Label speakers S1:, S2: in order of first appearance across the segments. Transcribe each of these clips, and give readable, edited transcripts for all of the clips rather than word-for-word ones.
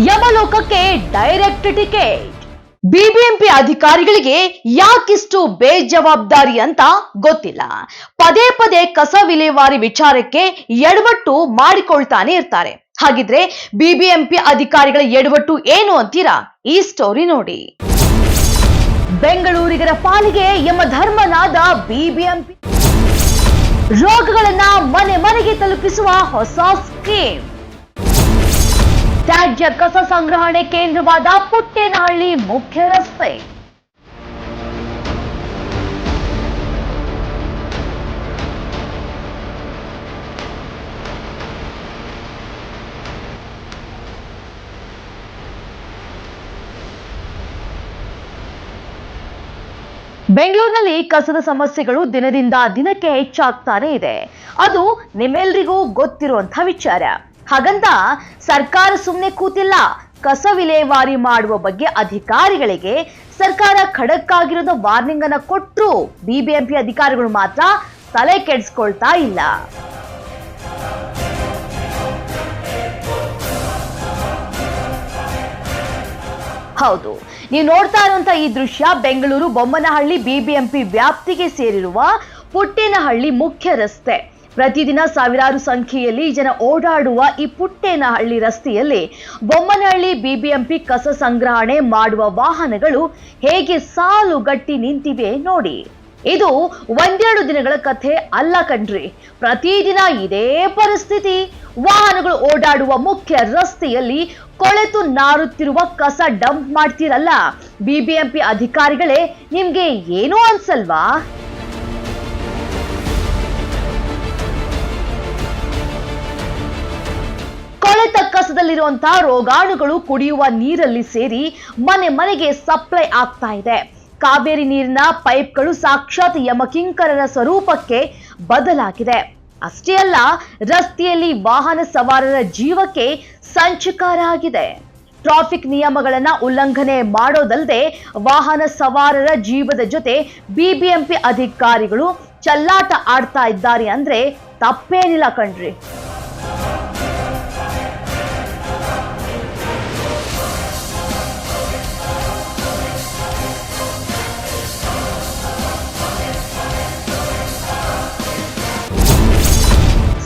S1: ಯಮಲೋಕಕ್ಕೆ direct ticket. BBMP ಅಧಿಕಾರಿಗಳಿಗೆ ಯಾಕಿಷ್ಟು ಬೇಜವಾಬ್ದಾರಿ ಅಂತ ಗೊತ್ತಿಲ್ಲ. ಪದೇ ಪದೇ ಕಸ ವಿಲೇವಾರಿ ವಿಚಾರಕ್ಕೆ ಎಡವಟ್ಟು ಮಾಡಿಕೊಳ್ತಾನೆ ಇರ್ತಾರೆ. ಹಾಗಿದ್ರೆ ಬಿಬಿಎಂಪಿ ಅಧಿಕಾರಿಗಳ ಎಡವಟ್ಟು ಏನು ಅಂತೀರಾ? ಈ ಸ್ಟೋರಿ ನೋಡಿ. ಬೆಂಗಳೂರಿಗರ ಪಾಲಿಗೆ ಯಮಧರ್ಮನಾದ ಬಿಬಿಎಂಪಿ ರೋಗಗಳನ್ನ ಮನೆ ಮನೆಗೆ ತಲುಪಿಸುವ ಹೊಸ ಸ್ಕೀಮ್. ತ್ಯಾಜ್ಯ ಕಸ ಸಂಗ್ರಹಣೆ ಕೇಂದ್ರವಾದ ಪುಟ್ಟೇನಹಳ್ಳಿ ಮುಖ್ಯ ರಸ್ತೆ. ಬೆಂಗಳೂರಿನಲ್ಲಿ ಕಸದ ಸಮಸ್ಯೆಗಳು ದಿನದಿಂದ ದಿನಕ್ಕೆ ಹೆಚ್ಚಾಗ್ತಾನೆ ಇದೆ. ಅದು ನಿಮ್ಮೆಲ್ರಿಗೂ ಗೊತ್ತಿರುವಂತಹ ವಿಚಾರ. ಹಾಗಂತ ಸರ್ಕಾರ ಸುಮ್ಮನೆ ಕೂತಿಲ್ಲ. ಕಸ ವಿಲೇವಾರಿ ಮಾಡುವ ಬಗ್ಗೆ ಅಧಿಕಾರಿಗಳಿಗೆ ಸರ್ಕಾರ ಖಡಕ್ ಆಗಿರೋದ ವಾರ್ನಿಂಗ್ ಅನ್ನ ಕೊಟ್ಟರು ಬಿಬಿಎಂಪಿ ಅಧಿಕಾರಿಗಳು ಮಾತ್ರ ತಲೆ ಕೆಡಿಸ್ಕೊಳ್ತಾ ಇಲ್ಲ. ಹೌದು, ನೀವು ನೋಡ್ತಾ ಇರುವಂತ ಈ ದೃಶ್ಯ ಬೆಂಗಳೂರು ಬೊಮ್ಮನಹಳ್ಳಿ ಬಿಬಿಎಂಪಿ ವ್ಯಾಪ್ತಿಗೆ ಸೇರಿರುವ ಪುಟ್ಟೇನಹಳ್ಳಿ ಮುಖ್ಯ ರಸ್ತೆ. ಪ್ರತಿದಿನ ಸಾವಿರಾರು ಸಂಖ್ಯೆಯಲ್ಲಿ ಜನ ಓಡಾಡುವ ಈ ಪುಟ್ಟೇನಹಳ್ಳಿ ರಸ್ತೆಯಲ್ಲಿ ಬೊಮ್ಮನಹಳ್ಳಿ ಬಿಬಿಎಂಪಿ ಕಸ ಸಂಗ್ರಹಣೆ ಮಾಡುವ ವಾಹನಗಳು ಹೇಗೆ ಸಾಲುಗಟ್ಟಿ ನಿಂತಿವೆ ನೋಡಿ. ಇದು ಒಂದೆರಡು ದಿನಗಳ ಕಥೆ ಅಲ್ಲ ಕಣ್ರಿ. ಪ್ರತಿದಿನ ಇದೇ ಪರಿಸ್ಥಿತಿ. ವಾಹನಗಳು ಓಡಾಡುವ ಮುಖ್ಯ ರಸ್ತೆಯಲ್ಲಿ ಕೊಳೆತು ನಾರುತ್ತಿರುವ ಕಸ ಡಂಪ್ ಮಾಡ್ತೀರಲ್ಲ ಬಿಬಿಎಂಪಿ ಅಧಿಕಾರಿಗಳೇ, ನಿಮ್ಗೆ ಏನೂ ಅನ್ಸಲ್ವಾ? ಕೊಳೆತ ಕಸದಲ್ಲಿರುವಂತಹ ರೋಗಾಣುಗಳು ಕುಡಿಯುವ ನೀರಲ್ಲಿ ಸೇರಿ ಮನೆ ಮನೆಗೆ ಸಪ್ಲೈ ಆಗ್ತಾ ಇದೆ. ಕಾವೇರಿ ನೀರಿನ ಪೈಪ್ಗಳು ಸಾಕ್ಷಾತ್ ಯಮಕಿಂಕರರ ಸ್ವರೂಪಕ್ಕೆ ಬದಲಾಗಿದೆ. ಅಷ್ಟೇ ಅಲ್ಲ, ರಸ್ತೆಯಲ್ಲಿ ವಾಹನ ಸವಾರರ ಜೀವಕ್ಕೆ ಸಂಚಕಾರ ಆಗಿದೆ. ಟ್ರಾಫಿಕ್ ನಿಯಮಗಳನ್ನ ಉಲ್ಲಂಘನೆ ಮಾಡೋದಲ್ಲದೆ ವಾಹನ ಸವಾರರ ಜೀವದ ಜೊತೆ ಬಿಬಿಎಂಪಿ ಅಧಿಕಾರಿಗಳು ಚಲ್ಲಾಟ ಆಡ್ತಾ ಇದ್ದಾರೆ ಅಂದ್ರೆ ತಪ್ಪೇನಿಲ್ಲ ಕಣ್ರಿ.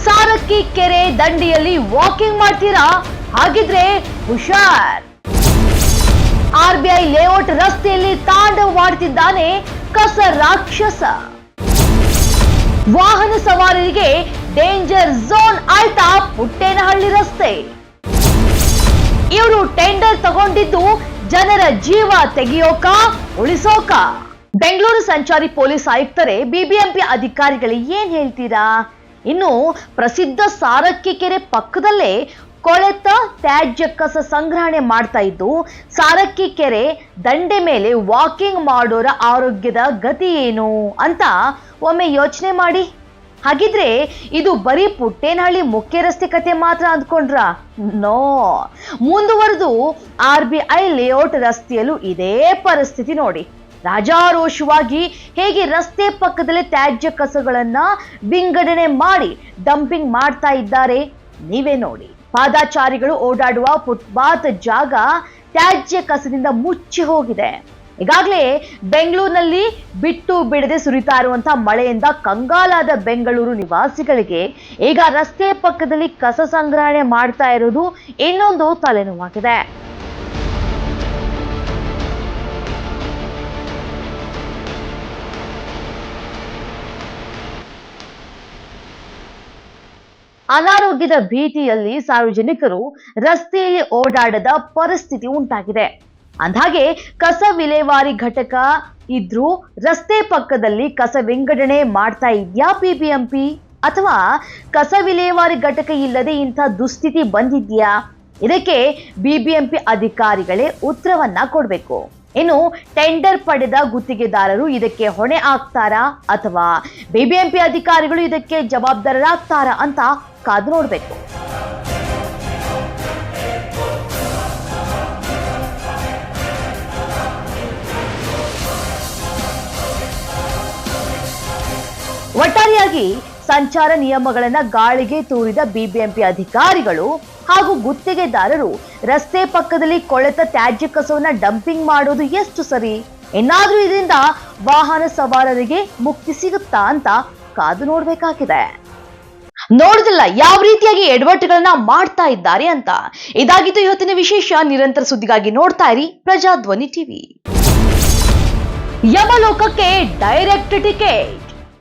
S1: ಸಾರಕ್ಕಿ ಕೆರೆ ದಂಡೆಯಲ್ಲಿ ವಾಕಿಂಗ್ ಮಾಡ್ತೀರಾ? ಹಾಗಿದ್ರೆ ಹುಷಾರ್. ಆರ್ಬಿಐ ಲೇಔಟ್ ರಸ್ತೆಯಲ್ಲಿ ತಾಂಡವವಾಡ್ತಿದ್ದಾನೆ ಕಸ ರಾಕ್ಷಸ. ವಾಹನ ಸವಾರರಿಗೆ ಡೇಂಜರ್ ಝೋನ್ ಆಯ್ತಾ ಪುಟ್ಟೇನಹಳ್ಳಿ ರಸ್ತೆ. ಇವರು ಟೆಂಡರ್ ತಗೊಂಡಿದ್ದು ಜನರ ಜೀವ ತೆಗೆಯೋಕ ಉಳಿಸೋಕ? ಬೆಂಗಳೂರು ಸಂಚಾರಿ ಪೊಲೀಸ್ ಆಯುಕ್ತರೇ ಬಿಬಿಎಂಪಿ ಅಧಿಕಾರಿಗಳಿಗೆ ಏನ್ ಹೇಳ್ತೀರಾ? ಇನ್ನು ಪ್ರಸಿದ್ಧ ಸಾರಕ್ಕಿ ಕೆರೆ ಪಕ್ಕದಲ್ಲೇ ಕೊಳೆತ ತ್ಯಾಜ್ಯ ಕಸ ಸಂಗ್ರಹಣೆ ಮಾಡ್ತಾ ಇದ್ದು ಸಾರಕ್ಕಿ ಕೆರೆ ದಂಡೆ ಮೇಲೆ ವಾಕಿಂಗ್ ಮಾಡೋರ ಆರೋಗ್ಯದ ಗತಿ ಏನು ಅಂತ ಒಮ್ಮೆ ಯೋಚನೆ ಮಾಡಿ. ಹಾಗಿದ್ರೆ ಇದು ಬರೀ ಪುಟ್ಟೇನಹಳ್ಳಿ ಮುಖ್ಯ ರಸ್ತೆ ಕತೆ ಮಾತ್ರ ಅಂದ್ಕೊಂಡ್ರ? ನೋ, ಮುಂದುವರೆದು ಆರ್ಬಿಐ ಲೇಔಟ್ ರಸ್ತೆಯಲ್ಲೂ ಇದೇ ಪರಿಸ್ಥಿತಿ ನೋಡಿ. ರಾಜಾರೋಷವಾಗಿ ಹೇಗೆ ರಸ್ತೆ ಪಕ್ಕದಲ್ಲೇ ತ್ಯಾಜ್ಯ ಕಸಗಳನ್ನ ವಿಂಗಡಣೆ ಮಾಡಿ ಡಂಪಿಂಗ್ ಮಾಡ್ತಾ ಇದ್ದಾರೆ ನೀವೇ ನೋಡಿ. ಪಾದಚಾರಿಗಳು ಓಡಾಡುವ ಫುಟ್ಪಾತ್ ಜಾಗ ತ್ಯಾಜ್ಯ ಕಸದಿಂದ ಮುಚ್ಚಿ ಹೋಗಿದೆ. ಈಗಾಗಲೇ ಬೆಂಗಳೂರಿನಲ್ಲಿ ಬಿಟ್ಟು ಬಿಡದೆ ಸುರಿತಾ ಇರುವಂತಹ ಮಳೆಯಿಂದ ಕಂಗಾಲಾದ ಬೆಂಗಳೂರು ನಿವಾಸಿಗಳಿಗೆ ಈಗ ರಸ್ತೆ ಪಕ್ಕದಲ್ಲಿ ಕಸ ಸಂಗ್ರಹಣೆ ಮಾಡ್ತಾ ಇರೋದು ಇನ್ನೊಂದು ತಲೆನೋವಾಗಿದೆ. ಅನಾರೋಗ್ಯದ ಭೀತಿಯಲ್ಲಿ ಸಾರ್ವಜನಿಕರು ರಸ್ತೆಯಲ್ಲಿ ಓಡಾಡದ ಪರಿಸ್ಥಿತಿ ಉಂಟಾಗಿದೆ. ಅಂದ್ಹಾಗೆ ಕಸ ವಿಲೇವಾರಿ ಘಟಕ ಇದ್ರೂ ರಸ್ತೆ ಪಕ್ಕದಲ್ಲಿ ಕಸ ವಿಂಗಡಣೆ ಮಾಡ್ತಾ ಇದೆಯಾ ಬಿಬಿಎಂಪಿ? ಅಥವಾ ಕಸ ವಿಲೇವಾರಿ ಘಟಕ ಇಲ್ಲದೆ ಇಂಥ ದುಸ್ಥಿತಿ ಬಂದಿದ್ಯಾ? ಇದಕ್ಕೆ ಬಿಬಿಎಂಪಿ ಅಧಿಕಾರಿಗಳೇ ಉತ್ತರವನ್ನ ಕೊಡಬೇಕು. ಇನ್ನು ಟೆಂಡರ್ ಪಡೆದ ಗುತ್ತಿಗೆದಾರರು ಇದಕ್ಕೆ ಹೊಣೆ ಆಗ್ತಾರಾ ಅಥವಾ ಬಿಬಿಎಂಪಿ ಅಧಿಕಾರಿಗಳು ಇದಕ್ಕೆ ಜವಾಬ್ದಾರರಾಗ್ತಾರಾ ಅಂತ ಕಾದು ನೋಡಬೇಕು. ಒಟ್ಟಾರೆಯಾಗಿ ಸಂಚಾರ ನಿಯಮಗಳನ್ನ ಗಾಳಿಗೆ ತೂರಿದ ಬಿಬಿಎಂಪಿ ಅಧಿಕಾರಿಗಳು ಹಾಗೂ ಗುತ್ತಿಗೆದಾರರು ರಸ್ತೆ ಪಕ್ಕದಲ್ಲಿ ಕೊಳೆತ ತ್ಯಾಜ್ಯ ಕಸವನ್ನ ಡಂಪಿಂಗ್ ಮಾಡೋದು ಎಷ್ಟು ಸರಿ? ಇನ್ನಾದ್ರೂ ಇದರಿಂದ ವಾಹನ ಸವಾರರಿಗೆ ಮುಕ್ತಿ ಸಿಗುತ್ತಾ ಅಂತ ಕಾದು ನೋಡ್ಬೇಕಾಗಿದೆ. ನೋಡಿದಿಲ್ಲ ಯಾವ ರೀತಿಯಾಗಿ ಎಡವಟ್ಟುಗಳನ್ನ ಮಾಡ್ತಾ ಇದ್ದಾರೆ ಅಂತ. ಇದಾಗಿತ್ತು ಇವತ್ತಿನ ವಿಶೇಷ. ನಿರಂತರ ಸುದ್ದಿಗಾಗಿ ನೋಡ್ತಾ ಇರಿ ಪ್ರಜಾಧ್ವನಿ ಟಿವಿ. ಯಮಲೋಕಕ್ಕೆ ಡೈರೆಕ್ಟ್ ಟಿಕೆಟ್.